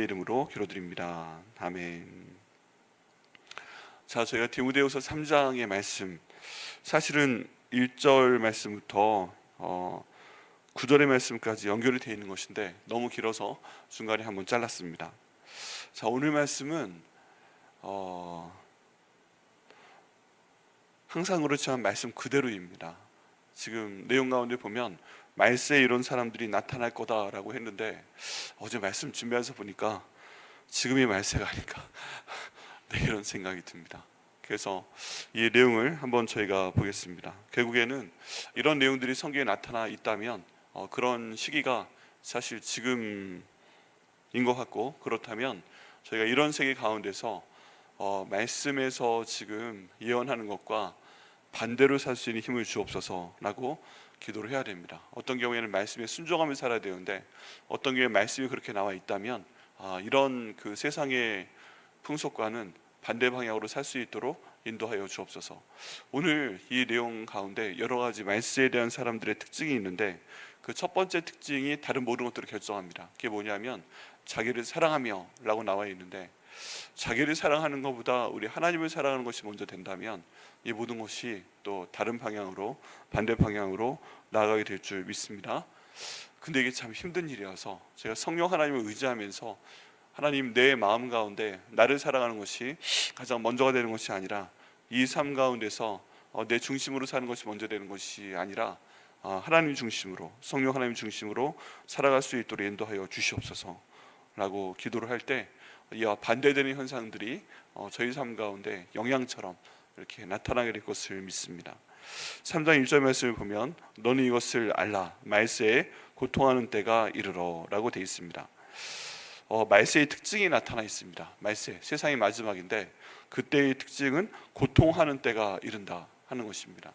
이름으로 기도드립니다. 아멘. 자, 저희가 디모데후서 3장의 말씀, 사실은 1절 말씀부터 9절의 말씀까지 연결이 되어 있는 것인데 너무 길어서 중간에 한번 잘랐습니다. 자, 오늘 말씀은 항상 그렇지만 말씀 그대로입니다. 지금 내용 가운데 보면 말세에 이런 사람들이 나타날 거다라고 했는데 어제 말씀 준비해서 보니까 지금이 말세가 아닐까 네, 이런 생각이 듭니다. 그래서 이 내용을 한번 저희가 보겠습니다. 결국에는 이런 내용들이 성경에 나타나 있다면 그런 시기가 사실 지금인 것 같고, 그렇다면 저희가 이런 세계 가운데서 말씀에서 지금 예언하는 것과 반대로 살 수 있는 힘을 주옵소서라고 기도를 해야 됩니다. 어떤 경우에는 말씀에 순종하며 살아야 되는데 어떤 경우에 말씀이 그렇게 나와 있다면 이런 그 세상의 풍속과는 반대 방향으로 살 수 있도록 인도하여 주옵소서. 오늘 이 내용 가운데 여러 가지 말세에 대한 사람들의 특징이 있는데 그 첫 번째 특징이 다른 모든 것들을 결정합니다. 그게 뭐냐면 자기를 사랑하며 라고 나와 있는데, 자기를 사랑하는 것보다 우리 하나님을 사랑하는 것이 먼저 된다면 이 모든 것이 또 다른 방향으로, 반대 방향으로 나아가게 될 줄 믿습니다. 근데 이게 참 힘든 일이어서 제가 성령 하나님을 의지하면서 하나님, 내 마음 가운데 나를 사랑하는 것이 가장 먼저가 되는 것이 아니라 이 삶 가운데서 내 중심으로 사는 것이 먼저 되는 것이 아니라 하나님 중심으로, 성령 하나님 중심으로 살아갈 수 있도록 인도하여 주시옵소서 라고 기도를 할 때 이와 반대되는 현상들이 저희 삶 가운데 영향처럼 이렇게 나타나게 될 것을 믿습니다. 3장 1절 말씀을 보면 너는 이것을 알라, 말세에 고통하는 때가 이르러 라고 되어 있습니다. 말세의 특징이 나타나 있습니다. 말세, 세상의 마지막인데 그때의 특징은 고통하는 때가 이른다 하는 것입니다.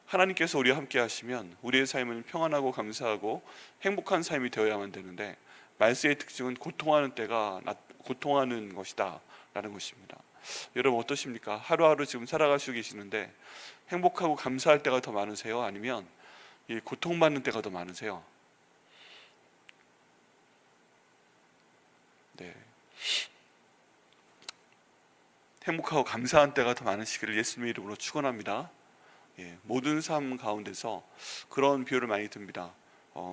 하나님께서 우리와 함께 하시면 우리의 삶은 평안하고 감사하고 행복한 삶이 되어야만 되는데 말세의 특징은 고통하는 것이다 라는 것입니다. 여러분 어떠십니까? 하루하루 지금 살아가시고 계시는데 행복하고 감사할 때가 더 많으세요? 아니면 이 고통받는 때가 더 많으세요? 네, 행복하고 감사한 때가 더 많으시기를 예수님의 이름으로 축원합니다. 모든 삶 가운데서 그런 비유를 많이 듭니다.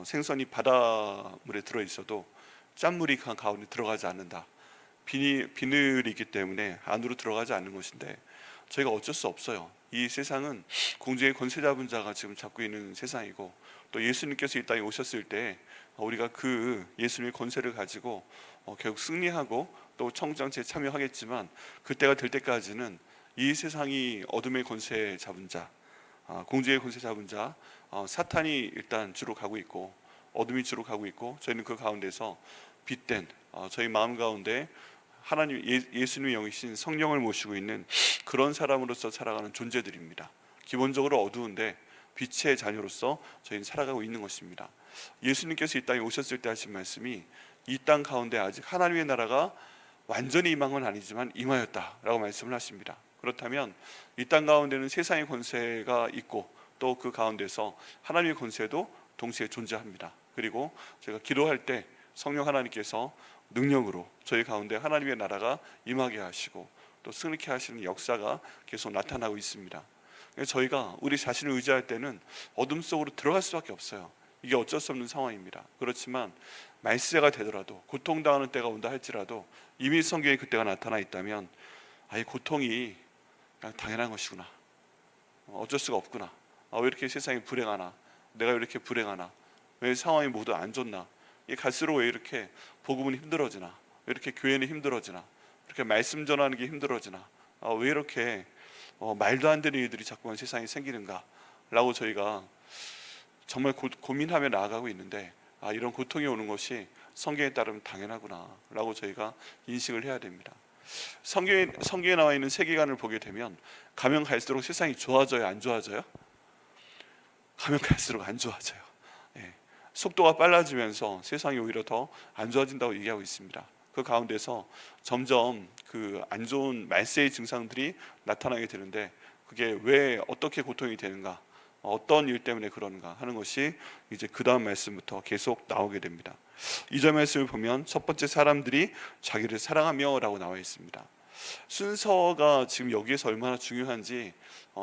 생선이 바닷물에 들어있어도 짠물이 그 가운데 들어가지 않는다. 비늘이 있기 때문에 안으로 들어가지 않는 것인데 저희가 어쩔 수 없어요. 이 세상은 공중의 권세 잡은 자가 지금 잡고 있는 세상이고, 또 예수님께서 이 땅에 오셨을 때 우리가 그 예수님의 권세를 가지고 결국 승리하고 또 청정체에 참여하겠지만, 그때가 될 때까지는 이 세상이 어둠의 권세 잡은 자, 공중의 권세 잡은 자, 사탄이 일단 주로 가고 있고 어둠이 주로 가고 있고, 저희는 그 가운데서 빛된 저희 마음 가운데 하나님, 예수님의 영이신 성령을 모시고 있는 그런 사람으로서 살아가는 존재들입니다. 기본적으로 어두운데 빛의 자녀로서 저희는 살아가고 있는 것입니다. 예수님께서 이 땅에 오셨을 때 하신 말씀이 이 땅 가운데 아직 하나님의 나라가 완전히 임한 건 아니지만 임하였다라고 말씀을 하십니다. 그렇다면 이 땅 가운데는 세상의 권세가 있고 또 그 가운데서 하나님의 권세도 동시에 존재합니다. 그리고 제가 기도할 때 성령 하나님께서 능력으로 저희 가운데 하나님의 나라가 임하게 하시고 또 승리케 하시는 역사가 계속 나타나고 있습니다. 저희가 우리 자신을 의지할 때는 어둠 속으로 들어갈 수밖에 없어요. 이게 어쩔 수 없는 상황입니다. 그렇지만 말세가 되더라도, 고통당하는 때가 온다 할지라도 이미 성경에 그때가 나타나 있다면 이 고통이 그냥 당연한 것이구나, 어쩔 수가 없구나, 왜 이렇게 세상이 불행하나, 내가 왜 이렇게 불행하나, 왜 상황이 모두 안 좋나, 갈수록 왜 이렇게 복음은 힘들어지나, 왜 이렇게 교회는 힘들어지나, 이렇게 말씀 전하는 게 힘들어지나, 왜 이렇게 말도 안 되는 일들이 자꾸만 세상에 생기는가 라고 저희가 정말 고민하며 나아가고 있는데, 이런 고통이 오는 것이 성경에 따르면 당연하구나 라고 저희가 인식을 해야 됩니다. 성경에 나와 있는 세계관을 보게 되면 가면 갈수록 세상이 좋아져요, 안 좋아져요? 가면 갈수록 안 좋아져요. 속도가 빨라지면서 세상이 오히려 더 안 좋아진다고 얘기하고 있습니다. 그 가운데서 점점 그 안 좋은 말세의 증상들이 나타나게 되는데, 그게 왜 어떻게 고통이 되는가, 어떤 일 때문에 그런가 하는 것이 이제 그 다음 말씀부터 계속 나오게 됩니다. 2절 말씀을 보면 첫 번째 사람들이 자기를 사랑하며 라고 나와 있습니다. 순서가 지금 여기에서 얼마나 중요한지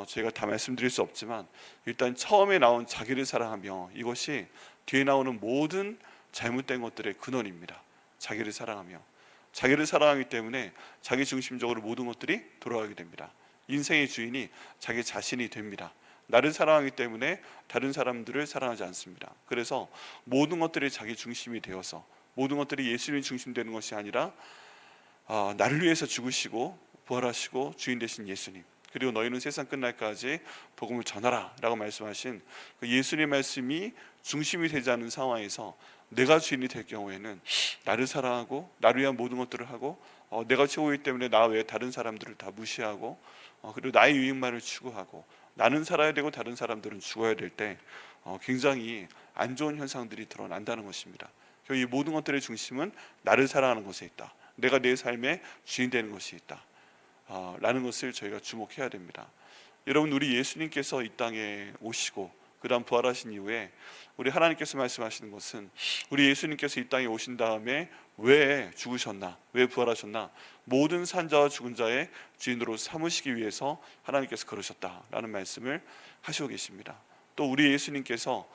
제가 다 말씀드릴 수 없지만, 일단 처음에 나온 자기를 사랑하며, 이것이 뒤에 나오는 모든 잘못된 것들의 근원입니다. 자기를 사랑하며, 자기를 사랑하기 때문에 자기 중심적으로 모든 것들이 돌아가게 됩니다. 인생의 주인이 자기 자신이 됩니다. 나를 사랑하기 때문에 다른 사람들을 사랑하지 않습니다. 그래서 모든 것들이 자기 중심이 되어서, 모든 것들이 예수님이 중심되는 것이 아니라 나를 위해서 죽으시고 부활하시고 주인 되신 예수님, 그리고 너희는 세상 끝날까지 복음을 전하라 라고 말씀하신 그 예수님의 말씀이 중심이 되지 않는 상황에서 내가 주인이 될 경우에는 나를 사랑하고 나를 위한 모든 것들을 하고, 내가 최고이기 때문에 나 외에 다른 사람들을 다 무시하고, 그리고 나의 유익만을 추구하고, 나는 살아야 되고 다른 사람들은 죽어야 될 때 굉장히 안 좋은 현상들이 드러난다는 것입니다. 이 모든 것들의 중심은 나를 사랑하는 것에 있다, 내가 내 삶의 주인 되는 것이 있다 라는 것을 저희가 주목해야 됩니다. 여러분, 우리 예수님께서 이 땅에 오시고 그 다음 부활하신 이후에 우리 하나님께서 말씀하시는 것은, 우리 예수님께서 이 땅에 오신 다음에 왜 죽으셨나, 왜 부활하셨나, 모든 산자와 죽은 자의 주인으로 삼으시기 위해서 하나님께서 그러셨다라는 말씀을 하시고 계십니다. 또 우리 예수님께서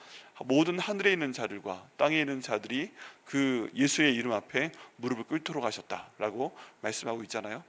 모든 하늘에 있는 자들과 땅에 있는 자들이 그 예수의 이름 앞에 무릎을 꿇도록 하셨다라고 말씀하고 있잖아요.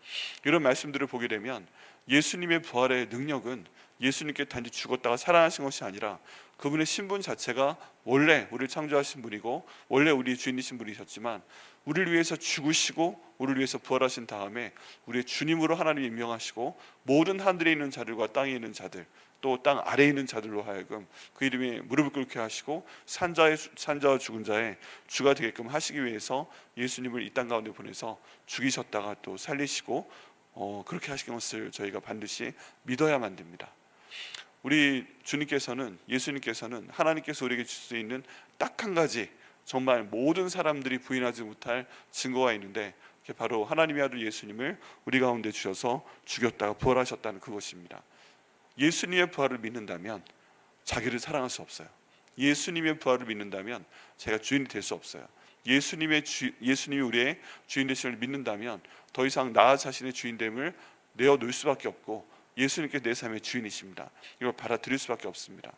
이런 말씀들을 보게 되면 예수님의 부활의 능력은 예수님께 단지 죽었다가 살아나신 것이 아니라 그분의 신분 자체가 원래 우리를 창조하신 분이고 원래 우리 주인이신 분이셨지만, 우리를 위해서 죽으시고 우리를 위해서 부활하신 다음에 우리의 주님으로 하나님이 임명하시고, 모든 하늘에 있는 자들과 땅에 있는 자들, 또 땅 아래에 있는 자들로 하여금 그 이름에 무릎을 꿇게 하시고 산자와 죽은 자의 주가 되게끔 하시기 위해서 예수님을 이 땅 가운데 보내서 죽이셨다가 또 살리시고 그렇게 하신 것을 저희가 반드시 믿어야만 됩니다. 우리 주님께서는, 예수님께서는 하나님께서 우리에게 줄 수 있는 딱 한 가지, 정말 모든 사람들이 부인하지 못할 증거가 있는데, 그게 바로 하나님의 아들 예수님을 우리 가운데 주셔서 죽였다가 부활하셨다는 그것입니다. 예수님의 부활을 믿는다면 자기를 사랑할 수 없어요. 예수님의 부활을 믿는다면 제가 주인이 될 수 없어요. 예수님이 우리의 주인 되심을 믿는다면 더 이상 나 자신의 주인됨을 내어놓을 수밖에 없고, 예수님께 내 삶의 주인이십니다. 이걸 받아들일 수밖에 없습니다.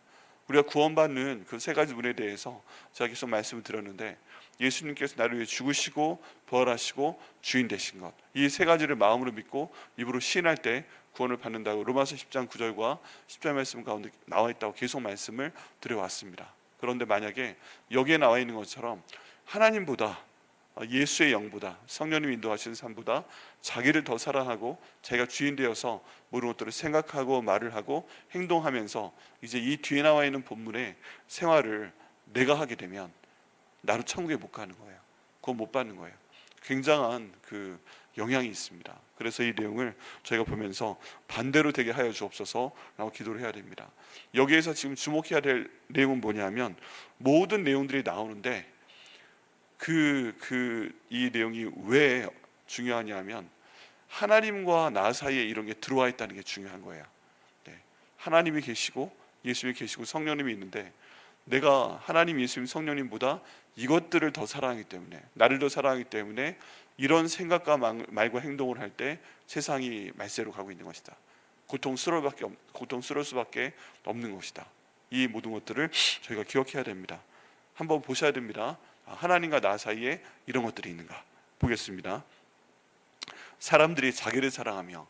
우리가 구원받는 그 세 가지 문에 대해서 제가 계속 말씀을 드렸는데, 예수님께서 나를 위해 죽으시고 부활하시고 주인 되신 것, 이 세 가지를 마음으로 믿고 입으로 시인할 때 구원을 받는다고 로마서 10장 9절과 10절 말씀 가운데 나와 있다고 계속 말씀을 드려왔습니다. 그런데 만약에 여기에 나와 있는 것처럼 하나님보다, 예수의 영보다, 성령님 인도하시는 삶보다 자기를 더 사랑하고 자기가 주인 되어서 모든 것들을 생각하고 말을 하고 행동하면서 이제 이 뒤에 나와 있는 본문의 생활을 내가 하게 되면 나로 천국에 못 가는 거예요. 그거 못 받는 거예요. 굉장한 그 영향이 있습니다. 그래서 이 내용을 저희가 보면서 반대로 되게 하여 주옵소서라고 기도를 해야 됩니다. 여기에서 지금 주목해야 될 내용은 뭐냐면, 모든 내용들이 나오는데 이 내용이 왜 중요하냐면, 하나님과 나 사이에 이런 게 들어와 있다는 게 중요한 거예요. 하나님이 계시고 예수님이 계시고 성령님이 있는데, 내가 하나님, 예수님, 성령님보다 이것들을 더 사랑하기 때문에, 나를 더 사랑하기 때문에 이런 생각과 말과 행동을 할 때 세상이 말세로 가고 있는 것이다. 고통스러울 수밖에 없는 것이다. 이 모든 것들을 저희가 기억해야 됩니다. 한번 보셔야 됩니다. 하나님과 나 사이에 이런 것들이 있는가 보겠습니다. 사람들이 자기를 사랑하며,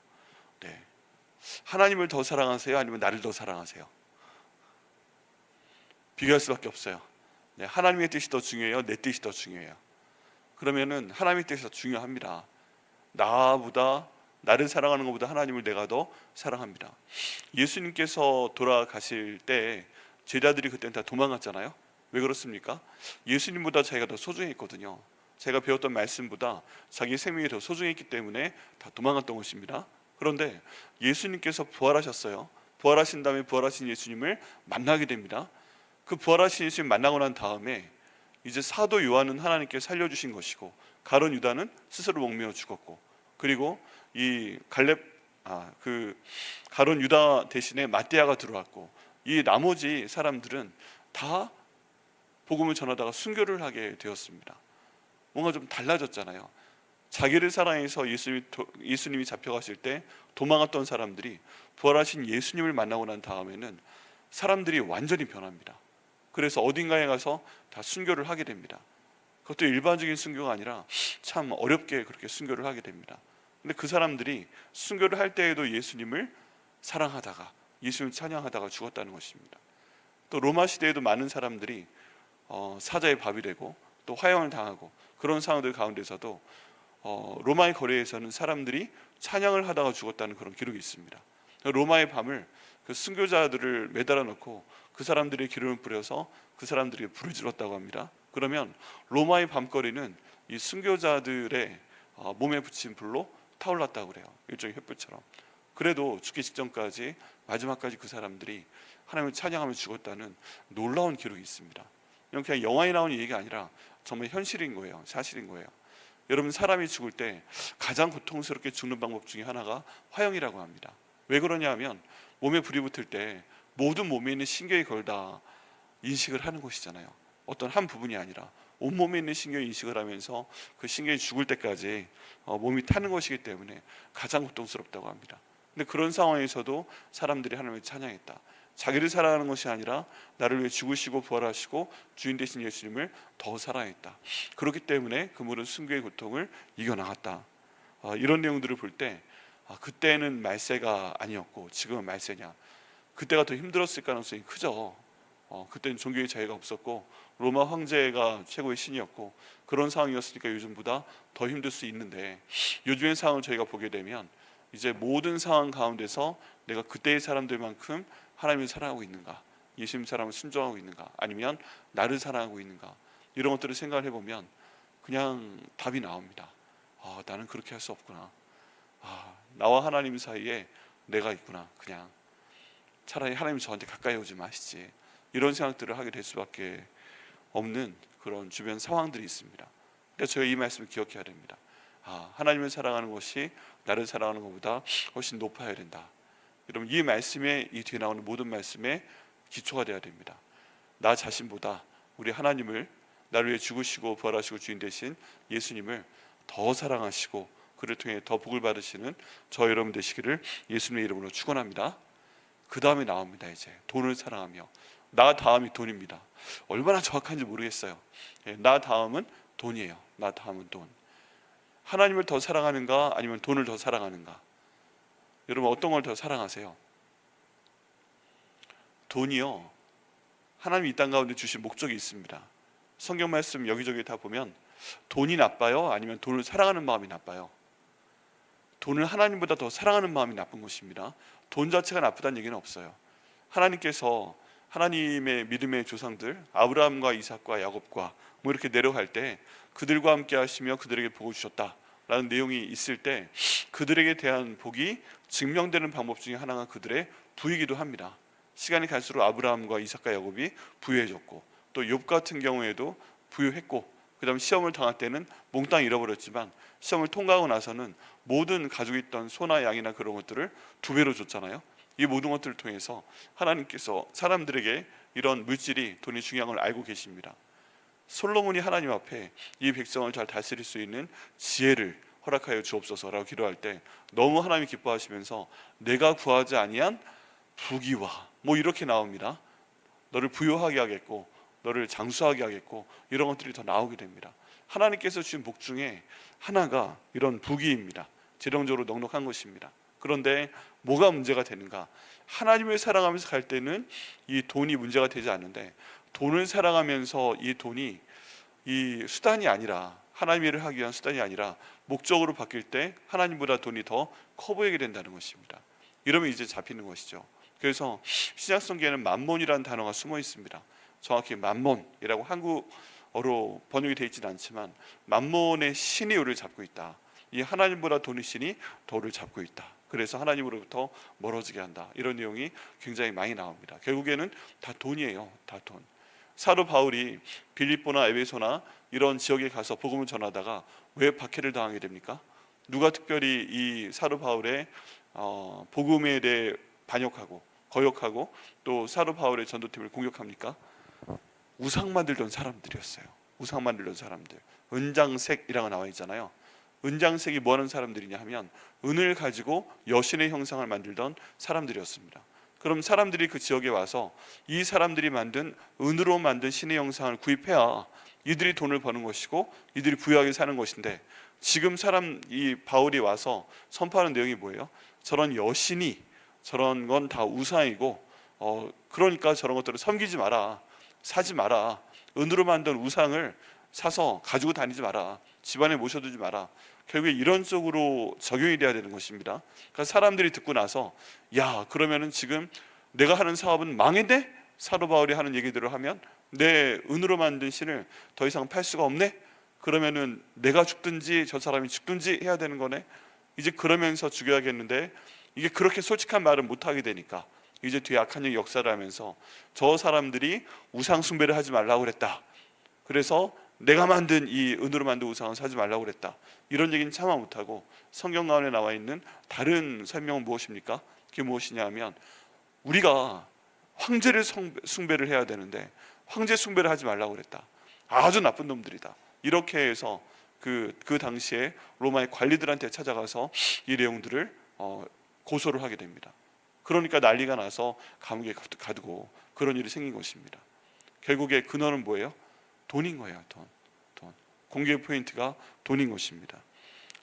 하나님을 더 사랑하세요? 아니면 나를 더 사랑하세요? 비교할 수밖에 없어요. 하나님의 뜻이 더 중요해요? 내 뜻이 더 중요해요? 그러면은 하나님의 뜻이 더 중요합니다. 나를 사랑하는 것보다 하나님을 내가 더 사랑합니다. 예수님께서 돌아가실 때 제자들이 그때는 다 도망갔잖아요. 왜 그렇습니까? 예수님보다 자기가 더 소중했거든요. 제가 배웠던 말씀보다 자기 생명이 더 소중했기 때문에 다 도망갔던 것입니다. 그런데 예수님께서 부활하셨어요. 부활하신 다음에 부활하신 예수님을 만나게 됩니다. 그 부활하신 예수님 만나고 난 다음에 이제 사도 요한은 하나님께 살려주신 것이고, 가룟 유다는 스스로 목매어 죽었고, 그리고 이 가룟 유다 대신에 마띠아가 들어왔고, 이 나머지 사람들은 다 복음을 전하다가 순교를 하게 되었습니다. 뭔가 좀 달라졌잖아요. 자기를 사랑해서 예수님이 잡혀가실 때 도망갔던 사람들이 부활하신 예수님을 만나고 난 다음에는 사람들이 완전히 변합니다. 그래서 어딘가에 가서 다 순교를 하게 됩니다. 그것도 일반적인 순교가 아니라 참 어렵게 그렇게 순교를 하게 됩니다. 근데 그 사람들이 순교를 할 때에도 예수님을 사랑하다가 예수님을 찬양하다가 죽었다는 것입니다. 또 로마 시대에도 많은 사람들이 사자의 밥이 되고 또 화형을 당하고 그런 상황들 가운데서도 로마의 거리에서는 사람들이 찬양을 하다가 죽었다는 그런 기록이 있습니다. 로마의 밤을 그 순교자들을 매달아 놓고 그 사람들의 기름을 뿌려서 그 사람들에게 불을 질렀다고 합니다. 그러면 로마의 밤거리는 이 순교자들의 몸에 붙인 불로 타올랐다고 그래요. 일종의 횃불처럼. 그래도 죽기 직전까지 마지막까지 그 사람들이 하나님을 찬양하며 죽었다는 놀라운 기록이 있습니다. 이건 그냥 영화에 나오는 얘기가 아니라 정말 현실인 거예요. 사실인 거예요. 여러분, 사람이 죽을 때 가장 고통스럽게 죽는 방법 중에 하나가 화형이라고 합니다. 왜 그러냐 하면 몸에 불이 붙을 때 모든 몸에 있는 신경이 그걸 다 인식을 하는 것이잖아요. 어떤 한 부분이 아니라 온몸에 있는 신경이 인식을 하면서 그 신경이 죽을 때까지 몸이 타는 것이기 때문에 가장 고통스럽다고 합니다. 근데 그런 상황에서도 사람들이 하나님을 찬양했다. 자기를 사랑하는 것이 아니라 나를 위해 죽으시고 부활하시고 주인 되신 예수님을 더 사랑했다. 그렇기 때문에 그물은 순교의 고통을 이겨나갔다. 이런 내용들을 볼 때 그때는 말세가 아니었고 지금은 말세냐, 그때가 더 힘들었을 가능성이 크죠. 그때는 종교의 자유가 없었고 로마 황제가 최고의 신이었고 그런 상황이었으니까 요즘보다 더 힘들 수 있는데, 요즘의 상황을 저희가 보게 되면 이제 모든 상황 가운데서 내가 그때의 사람들만큼 하나님을 사랑하고 있는가, 예수님 사랑을 순종하고 있는가, 아니면 나를 사랑하고 있는가, 이런 것들을 생각을 해보면 그냥 답이 나옵니다. 나는 그렇게 할 수 없구나. 나와 하나님 사이에 내가 있구나. 그냥 차라리 하나님이 저한테 가까이 오지 마시지, 이런 생각들을 하게 될 수밖에 없는 그런 주변 상황들이 있습니다. 그러니까 저희 이 말씀을 기억해야 됩니다. 하나님을 사랑하는 것이 나를 사랑하는 것보다 훨씬 높아야 된다. 여러분, 이 말씀에, 이 뒤에 나오는 모든 말씀에 기초가 되어야 됩니다. 나 자신보다 우리 하나님을, 나를 위해 죽으시고 부활하시고 주인 되신 예수님을 더 사랑하시고 그를 통해 더 복을 받으시는 저 여러분 되시기를 예수님의 이름으로 축원합니다. 그 다음에 나옵니다. 이제 돈을 사랑하며. 나 다음이 돈입니다. 얼마나 정확한지 모르겠어요. 나 다음은 돈이에요. 나 다음은 돈. 하나님을 더 사랑하는가 아니면 돈을 더 사랑하는가? 여러분, 어떤 걸 더 사랑하세요? 돈이요, 하나님이 이 땅 가운데 주신 목적이 있습니다. 성경 말씀 여기저기 다 보면 돈이 나빠요? 아니면 돈을 사랑하는 마음이 나빠요? 돈을 하나님보다 더 사랑하는 마음이 나쁜 것입니다. 돈 자체가 나쁘다는 얘기는 없어요. 하나님께서 하나님의 믿음의 조상들 아브라함과 이삭과 야곱과 뭐 이렇게 내려갈 때 그들과 함께 하시며 그들에게 복을 주셨다라는 내용이 있을 때 그들에게 대한 복이 증명되는 방법 중에 하나가 그들의 부이기도 합니다. 시간이 갈수록 아브라함과 이삭과 야곱이 부유해졌고, 또 욥 같은 경우에도 부유했고, 그 다음 시험을 당할 때는 몽땅 잃어버렸지만 시험을 통과하고 나서는 모든 가지고 있던 소나 양이나 그런 것들을 2배로 줬잖아요. 이 모든 것들을 통해서 하나님께서 사람들에게 이런 물질이, 돈이 중요한 걸 알고 계십니다. 솔로몬이 하나님 앞에 이 백성을 잘 다스릴 수 있는 지혜를 허락하여 주옵소서라고 기도할 때 너무 하나님이 기뻐하시면서 내가 구하지 아니한 부귀와 뭐 이렇게 나옵니다. 너를 부유하게 하겠고 너를 장수하게 하겠고 이런 것들이 더 나오게 됩니다. 하나님께서 주신 복 중에 하나가 이런 부귀입니다. 재정적으로 넉넉한 것입니다. 그런데 뭐가 문제가 되는가? 하나님을 사랑하면서 갈 때는 이 돈이 문제가 되지 않는데, 돈을 사랑하면서 이 돈이 이 수단이 아니라, 하나님의 일을 하기 위한 수단이 아니라 목적으로 바뀔 때 하나님보다 돈이 더 커 보이게 된다는 것입니다. 이러면 이제 잡히는 것이죠. 그래서 신약성경에는 만몬이라는 단어가 숨어 있습니다. 정확히 만몬이라고 한국어로 번역이 되어 있지는 않지만 만몬의 신이 우리를 잡고 있다. 이 하나님보다 돈의 신이 더 우리를 잡고 있다. 그래서 하나님으로부터 멀어지게 한다. 이런 내용이 굉장히 많이 나옵니다. 결국에는 다 돈이에요. 다 돈. 사도 바울이 빌립보나 에베소나 이런 지역에 가서 복음을 전하다가 왜 박해를 당하게 됩니까? 누가 특별히 이 사도 바울의 복음에 대해 반역하고 거역하고 또 사도 바울의 전도팀을 공격합니까? 우상 만들던 사람들이었어요. 우상 만들던 사람들. 은장색이라고 나와 있잖아요. 은장색이 뭐 하는 사람들이냐 하면 은을 가지고 여신의 형상을 만들던 사람들이었습니다. 그럼 사람들이 그 지역에 와서 이 사람들이 만든 은으로 만든 신의 형상을 구입해야 이들이 돈을 버는 것이고 이들이 부유하게 사는 것인데, 지금 이 바울이 와서 선포하는 내용이 뭐예요? 저런 여신이, 저런 건 다 우상이고 그러니까 저런 것들을 섬기지 마라, 사지 마라, 은으로 만든 우상을 사서 가지고 다니지 마라, 집안에 모셔두지 마라. 결국에 이런 쪽으로 적용이 돼야 되는 것입니다. 그러니까 사람들이 듣고 나서 야, 그러면은 지금 내가 하는 사업은 망했네? 사도 바울이 하는 얘기들을 하면 내 은으로 만든 신을 더 이상 팔 수가 없네? 그러면은 내가 죽든지 저 사람이 죽든지 해야 되는 거네? 이제 그러면서 죽여야겠는데, 이게 그렇게 솔직한 말은 못하게 되니까 이제 뒤에 악한 영이 역사를 하면서 저 사람들이 우상 숭배를 하지 말라고 그랬다, 그래서 내가 만든 이 은으로 만든 우상을 사지 말라고 그랬다, 이런 얘기는 차마 못하고 성경 가운데 나와 있는 다른 설명은 무엇입니까? 그게 무엇이냐 하면 우리가 황제를 숭배를 해야 되는데 황제 숭배를 하지 말라고 그랬다, 아주 나쁜 놈들이다, 이렇게 해서 그 당시에 로마의 관리들한테 찾아가서 이 내용들을 고소를 하게 됩니다. 그러니까 난리가 나서 감옥에 가두고 그런 일이 생긴 것입니다. 결국에 근원은 뭐예요? 돈인 거예요. 돈. 공격의 포인트가 돈인 것입니다.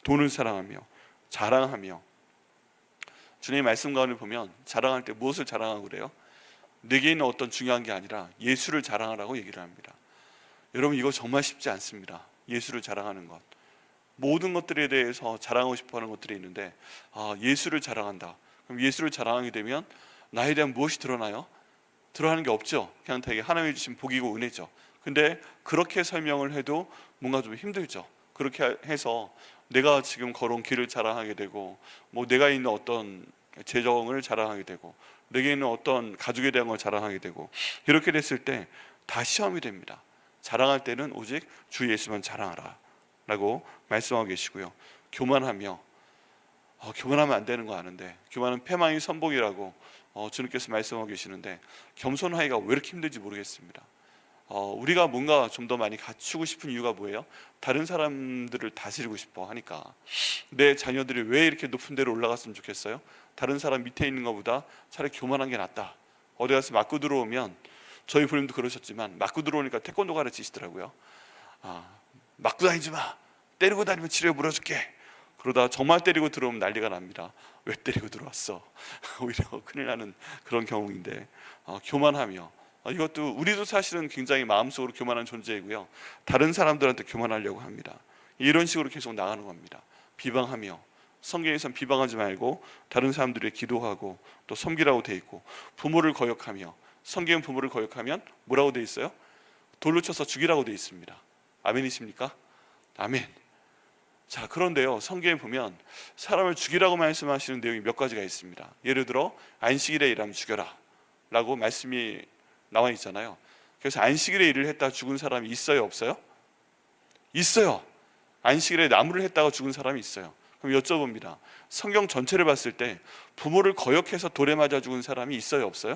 돈을 사랑하며 자랑하며, 주님의 말씀 가운데 보면 자랑할 때 무엇을 자랑하고 그래요? 내게 있는 어떤 중요한 게 아니라 예수를 자랑하라고 얘기를 합니다. 여러분, 이거 정말 쉽지 않습니다. 예수를 자랑하는 것. 모든 것들에 대해서 자랑하고 싶어하는 것들이 있는데 예수를 자랑한다. 그럼 예수를 자랑하게 되면 나에 대한 무엇이 드러나요? 드러나는 게 없죠. 그냥 되게 하나님이 주신 복이고 은혜죠. 근데 그렇게 설명을 해도 뭔가 좀 힘들죠. 그렇게 해서 내가 지금 걸어온 길을 자랑하게 되고, 뭐 내가 있는 어떤 재정을 자랑하게 되고, 내게 있는 어떤 가족에 대한 걸 자랑하게 되고, 이렇게 됐을 때 다 시험이 됩니다. 자랑할 때는 오직 주 예수만 자랑하라 라고 말씀하고 계시고요. 교만하며, 교만하면 안 되는 거 아는데, 교만은 패망의 선봉이라고 주님께서 말씀하고 계시는데, 겸손하기가 왜 이렇게 힘든지 모르겠습니다. 우리가 뭔가 좀 더 많이 갖추고 싶은 이유가 뭐예요? 다른 사람들을 다스리고 싶어 하니까. 내 자녀들이 왜 이렇게 높은 데로 올라갔으면 좋겠어요? 다른 사람 밑에 있는 것보다 차라리 교만한 게 낫다. 어디 가서 맞고 들어오면, 저희 부모님도 그러셨지만 맞고 들어오니까 태권도 가르치시더라고요. 맞고 다니지 마, 때리고 다니면 치료에 물어줄게. 그러다 정말 때리고 들어오면 난리가 납니다. 왜 때리고 들어왔어? 오히려 큰일 나는 그런 경우인데, 교만하며, 이것도 우리도 사실은 굉장히 마음속으로 교만한 존재이고요, 다른 사람들한테 교만하려고 합니다. 이런 식으로 계속 나가는 겁니다. 비방하며, 성경에선 비방하지 말고 다른 들에게 기도하고 또 섬기라고 돼 있고, 부모를 거역하며, 성경은 부모를 거역하면 뭐라고 돼 있어요? 돌로 쳐서 죽이라고 돼 있습니다. 아멘이십니까? 아멘. 자, 그런데요, 성경에 보면 사람을 죽이라고 말씀하시는 내용이 몇 가지가 있습니다. 예를 들어 안식일에 일하면 죽여라 라고 말씀이 나와 있잖아요. 그래서 안식일에 일을 했다 죽은 사람이 있어요, 없어요? 있어요. 안식일에 나무를 했다가 죽은 사람이 있어요. 그럼 여쭤봅니다. 성경 전체를 봤을 때 부모를 거역해서 돌에 맞아 죽은 사람이 있어요, 없어요?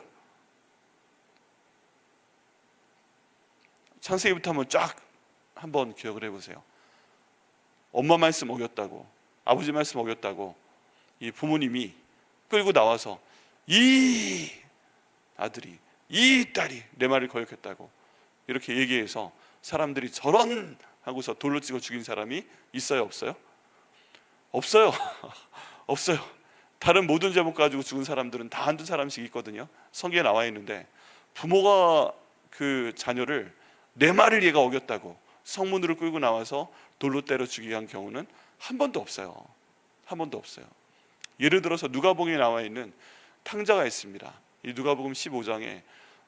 창세기부터 한번 기억을 해보세요. 엄마 말씀 어겼다고, 아버지 말씀 어겼다고 이 부모님이 끌고 나와서 이 아들이, 이 딸이 내 말을 거역했다고 이렇게 얘기해서 사람들이 저런 하고서 돌로 찍어 죽인 사람이 있어요, 없어요? 없어요. 없어요. 다른 모든 제목 가지고 죽은 사람들은 다 한두 사람씩 있거든요. 성경에 나와 있는데, 부모가 그 자녀를 내 말을 얘가 어겼다고 성문으로 끌고 나와서 돌로 때려 죽이게 한 경우는 한 번도 없어요. 한 번도 없어요. 예를 들어서 누가복음에 나와 있는 탕자가 있습니다. 이 누가복음 15장에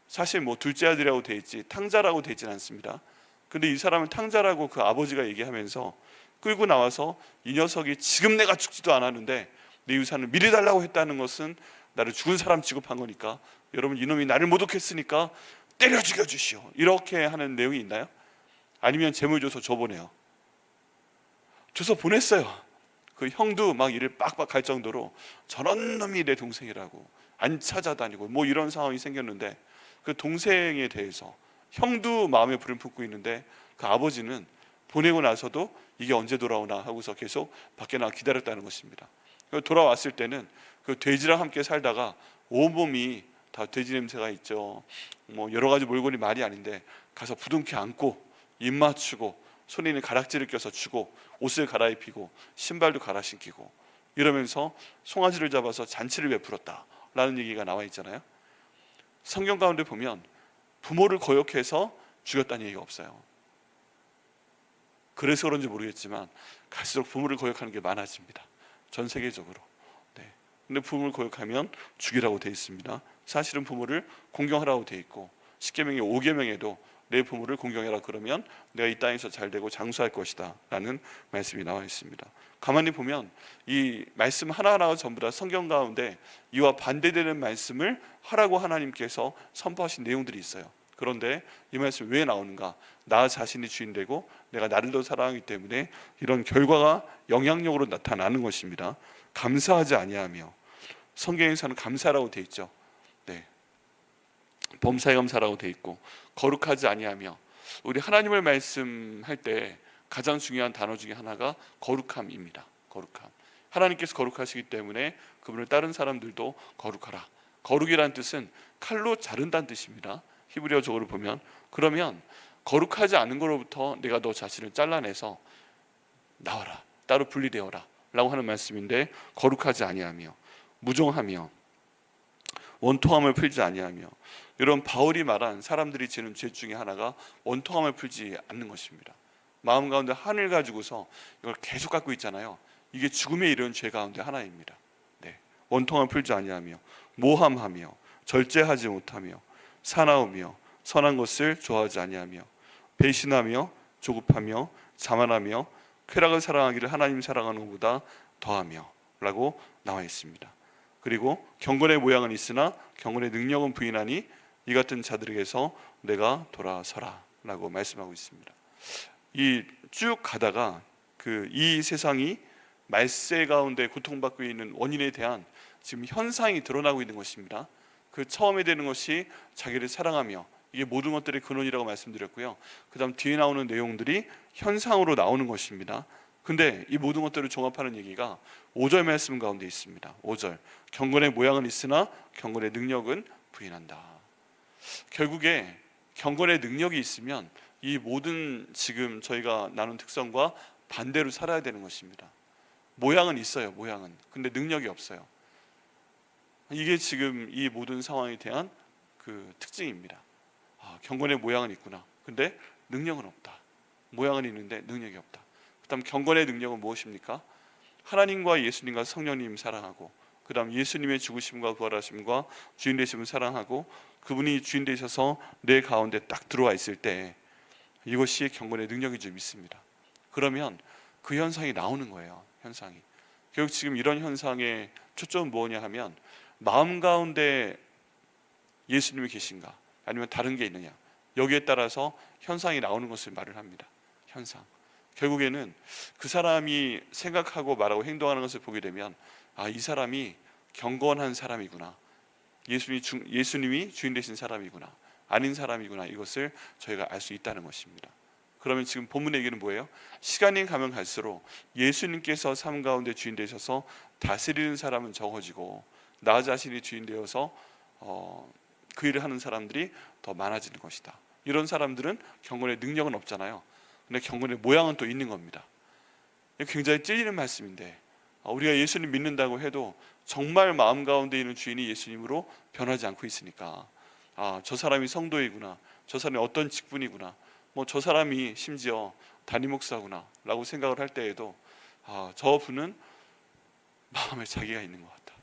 사실 뭐 둘째 아들이라고 돼 있지 탕자라고 돼 있지는 않습니다. 근데 이 사람은 탕자라고 그 아버지가 얘기하면서 끌고 나와서 이 녀석이 지금 내가 죽지도 않았는데 내 유산을 미리 달라고 했다는 것은 나를 죽은 사람 취급한 거니까, 여러분 이놈이 나를 모독했으니까 때려 죽여주시오, 이렇게 하는 내용이 있나요? 아니면 재물 줘서 줘보내요. 줘서 보냈어요. 그 형도 막 이를 빡빡 할 정도로 저런 놈이 내 동생이라고 안 찾아다니고 뭐 이런 상황이 생겼는데, 그 동생에 대해서 형도 마음에 불을 품고 있는데 그 아버지는 보내고 나서도 이게 언제 돌아오나 하고서 계속 밖에 나가 기다렸다는 것입니다. 돌아왔을 때는 그 돼지랑 함께 살다가 온몸이 다 돼지 냄새가 있죠. 뭐 여러 가지 몰골이 말이 아닌데 가서 부둥켜 안고 입 맞추고 손에 있는 가락지를 껴서 주고 옷을 갈아입히고 신발도 갈아 신기고 이러면서 송아지를 잡아서 잔치를 베풀었다라는 얘기가 나와 있잖아요. 성경 가운데 보면 부모를 거역해서 죽였다는 얘기가 없어요. 그래서 그런지 모르겠지만 갈수록 부모를 거역하는 게 많아집니다. 전 세계적으로. 네. 근데 부모를 거역하면 죽이라고 되어 있습니다. 사실은 부모를 공경하라고 되어 있고 십계명의 5계명에도 내 부모를 공경해라 그러면 내가 이 땅에서 잘되고 장수할 것이다 라는 말씀이 나와 있습니다. 가만히 보면 이 말씀 하나하나가 전부 다 성경 가운데 이와 반대되는 말씀을 하라고 하나님께서 선포하신 내용들이 있어요. 그런데 이 말씀이 왜 나오는가? 나 자신이 주인되고 내가 나를 더 사랑하기 때문에 이런 결과가 영향력으로 나타나는 것입니다. 감사하지 아니하며, 성경에서는 감사라고 되어 있죠. 네. 범사에 감사라고 되어 있고, 거룩하지 아니하며, 우리 하나님을 말씀할 때 가장 중요한 단어 중에 하나가 거룩함입니다. 거룩함. 하나님께서 거룩하시기 때문에 그분을 따른 사람들도 거룩하라. 거룩이란 뜻은 칼로 자른다는 뜻입니다. 히브리어적으로 보면. 그러면 거룩하지 않은 것로부터 내가 너 자신을 잘라내서 나와라, 따로 분리되어라 라고 하는 말씀인데, 거룩하지 아니하며, 무종하며, 원통함을 풀지 아니하며, 이런 바울이 말한 사람들이 지는 죄 중에 하나가 원통함을 풀지 않는 것입니다. 마음 가운데 한을 가지고서 이걸 계속 갖고 있잖아요. 이게 죽음에 이르는 죄 가운데 하나입니다. 네. 원통함을 풀지 아니하며, 모함하며, 절제하지 못하며, 사나우며, 선한 것을 좋아하지 아니하며, 배신하며, 조급하며, 자만하며, 쾌락을 사랑하기를 하나님 사랑하는 것보다 더하며 라고 나와 있습니다. 그리고 경건의 모양은 있으나 경건의 능력은 부인하니 이 같은 자들에게서 내가 돌아서라 라고 말씀하고 있습니다. 이 쭉 가다가 이 세상이 말세 가운데 고통받고 있는 원인에 대한 지금 현상이 드러나고 있는 것입니다. 그 처음에 되는 것이 자기를 사랑하며, 이게 모든 것들의 근원이라고 말씀드렸고요. 그 다음 뒤에 나오는 내용들이 현상으로 나오는 것입니다. 근데 이 모든 것들을 종합하는 얘기가 5절 말씀 가운데 있습니다. 5절, 경건의 모양은 있으나 경건의 능력은 부인한다. 결국에 경건의 능력이 있으면 이 모든 지금 저희가 나눈 특성과 반대로 살아야 되는 것입니다. 모양은 있어요. 모양은. 근데 능력이 없어요. 이게 지금 이 모든 상황에 대한 그 특징입니다. 경건의 모양은 있구나. 근데 능력은 없다. 모양은 있는데 능력이 없다. 그 다음 경건의 능력은 무엇입니까? 하나님과 예수님과 성령님 사랑하고, 그 다음 예수님의 죽으심과 부활하심과 주인 되심을 사랑하고, 그분이 주인 되셔서 내 가운데 딱 들어와 있을 때 이것이 경건의 능력인 줄 믿습니다. 그러면 그 현상이 나오는 거예요. 현상이. 결국 지금 이런 현상의 초점은 뭐냐 하면, 마음 가운데 예수님이 계신가 아니면 다른 게 있느냐, 여기에 따라서 현상이 나오는 것을 말을 합니다. 현상. 결국에는 그 사람이 생각하고 말하고 행동하는 것을 보게 되면 이 사람이 경건한 사람이구나, 예수님이 주인 되신 사람이구나, 아닌 사람이구나, 이것을 저희가 알 수 있다는 것입니다. 그러면 지금 본문의 얘기는 뭐예요? 시간이 가면 갈수록 예수님께서 삶 가운데 주인 되셔서 다스리는 사람은 적어지고 나 자신이 주인 되어서 그 일을 하는 사람들이 더 많아지는 것이다. 이런 사람들은 경건의 능력은 없잖아요. 근데 경건의 모양은 또 있는 겁니다. 굉장히 찔리는 말씀인데, 우리가 예수님 믿는다고 해도 정말 마음 가운데 있는 주인이 예수님으로 변하지 않고 있으니까, 저 사람이 성도이구나, 저 사람이 어떤 직분이구나, 뭐 저 사람이 심지어 담임 목사구나 라고 생각을 할 때에도 저 분은 마음에 자기가 있는 것 같다.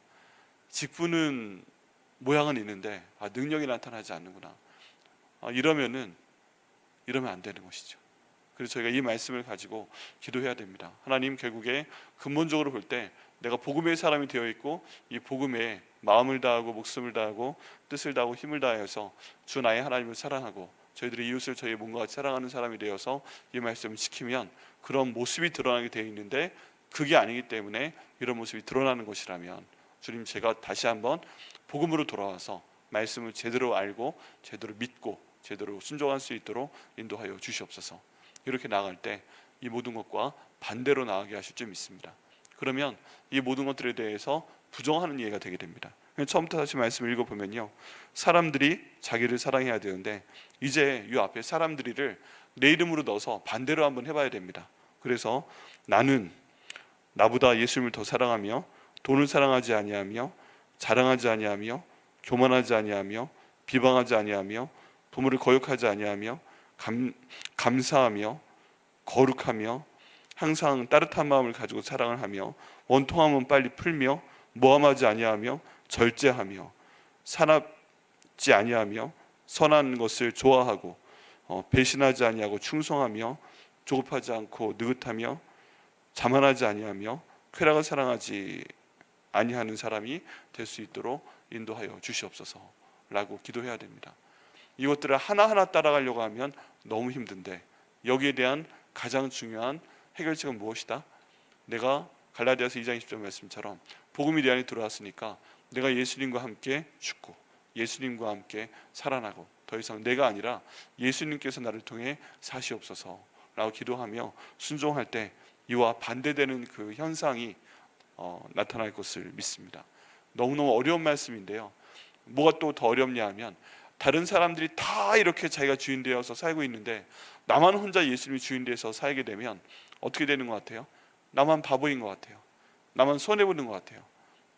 직분은 모양은 있는데 능력이 나타나지 않는구나. 이러면 안 되는 것이죠. 그래서 저희가 이 말씀을 가지고 기도해야 됩니다. 하나님, 결국에 근본적으로 볼 때 내가 복음의 사람이 되어 있고 이 복음에 마음을 다하고 목숨을 다하고 뜻을 다하고 힘을 다해서 주 나의 하나님을 사랑하고 저희들이 이웃을 저희의 몸과 같이 사랑하는 사람이 되어서 이 말씀을 지키면 그런 모습이 드러나게 되어 있는데, 그게 아니기 때문에 이런 모습이 드러나는 것이라면 주님, 제가 다시 한번 복음으로 돌아와서 말씀을 제대로 알고 제대로 믿고 제대로 순종할 수 있도록 인도하여 주시옵소서. 이렇게 나아갈 때 이 모든 것과 반대로 나아가게 하실 줄 믿습니다. 그러면 이 모든 것들에 대해서 부정하는 이해가 되게 됩니다. 처음부터 다시 말씀을 읽어보면요, 사람들이 자기를 사랑해야 되는데 이제 이 앞에 사람들이를 내 이름으로 넣어서 반대로 한번 해봐야 됩니다. 그래서 나는 나보다 예수님을 더 사랑하며 돈을 사랑하지 아니하며 자랑하지 아니하며 교만하지 아니하며 비방하지 아니하며 부모를 거역하지 아니하며 감사하며 거룩하며 항상 따뜻한 마음을 가지고 사랑을 하며 원통함은 빨리 풀며 모함하지 아니하며 절제하며 사납지 아니하며 선한 것을 좋아하고 배신하지 아니하고 충성하며 조급하지 않고 느긋하며 자만하지 아니하며 쾌락을 사랑하지 아니하는 사람이 될 수 있도록 인도하여 주시옵소서라고 기도해야 됩니다. 이것들을 하나하나 따라가려고 하면 너무 힘든데 여기에 대한 가장 중요한 해결책은 무엇이다? 내가 갈라디아서 2장 20절 말씀처럼 복음이 내 안에 들어왔으니까 내가 예수님과 함께 죽고 예수님과 함께 살아나고 더 이상 내가 아니라 예수님께서 나를 통해 사시옵소서라고 기도하며 순종할 때 이와 반대되는 그 현상이 나타날 것을 믿습니다. 너무너무 어려운 말씀인데요, 뭐가 또 더 어렵냐 하면 다른 사람들이 다 이렇게 자기가 주인 되어서 살고 있는데 나만 혼자 예수님이 주인 되어서 살게 되면 어떻게 되는 것 같아요? 나만 바보인 것 같아요. 나만 손해보는 것 같아요.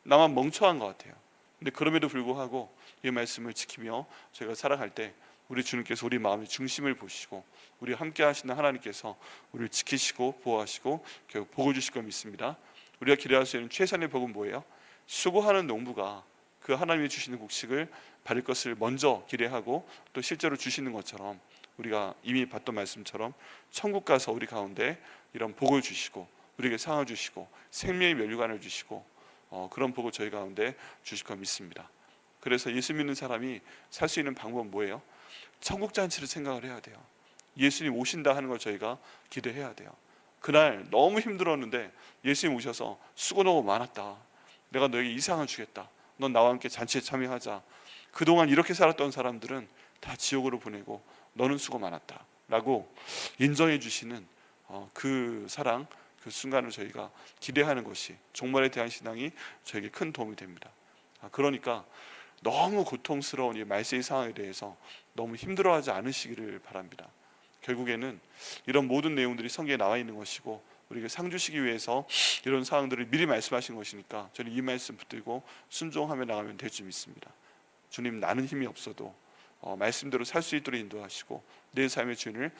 나만 멍청한 것 같아요. 근데 그럼에도 불구하고 이 말씀을 지키며 저희가 살아갈 때 우리 주님께서 우리 마음의 중심을 보시고 우리 함께 하시는 하나님께서 우리를 지키시고 보호하시고 결국 복을 주실 걸 믿습니다. 우리가 기대할 수 있는 최선의 복은 뭐예요? 수고하는 농부가 그 하나님이 주시는 곡식을 받을 것을 먼저 기대하고 또 실제로 주시는 것처럼 우리가 이미 봤던 말씀처럼 천국 가서 우리 가운데 이런 복을 주시고 우리에게 상을 주시고 생명의 면류관을 주시고 그런 복을 저희 가운데 주실 거 믿습니다. 그래서 예수 믿는 사람이 살 수 있는 방법은 뭐예요? 천국 잔치를 생각을 해야 돼요. 예수님 오신다 하는 걸 저희가 기대해야 돼요. 그날 너무 힘들었는데 예수님 오셔서 수고 너무 많았다, 내가 너에게 이 상을 주겠다, 넌 나와 함께 잔치에 참여하자, 그동안 이렇게 살았던 사람들은 다 지옥으로 보내고 너는 수고 많았다 라고 인정해 주시는 그 사랑, 그 순간을 저희가 기대하는 것이 종말에 대한 신앙이 저에게 큰 도움이 됩니다. 그러니까 너무 고통스러운 이 말세의 상황에 대해서 너무 힘들어하지 않으시기를 바랍니다. 결국에는 이런 모든 내용들이 성경에 나와 있는 것이고 우리에게 상 주시기 위해서 이런 사항들을 미리 말씀하신 것이니까 저는 이 말씀 붙들고 순종하며 나가면 될 줄 믿습니다. 주님, 나는 힘이 없어도 말씀대로 살 수 있도록 인도하시고 내 삶의 주인을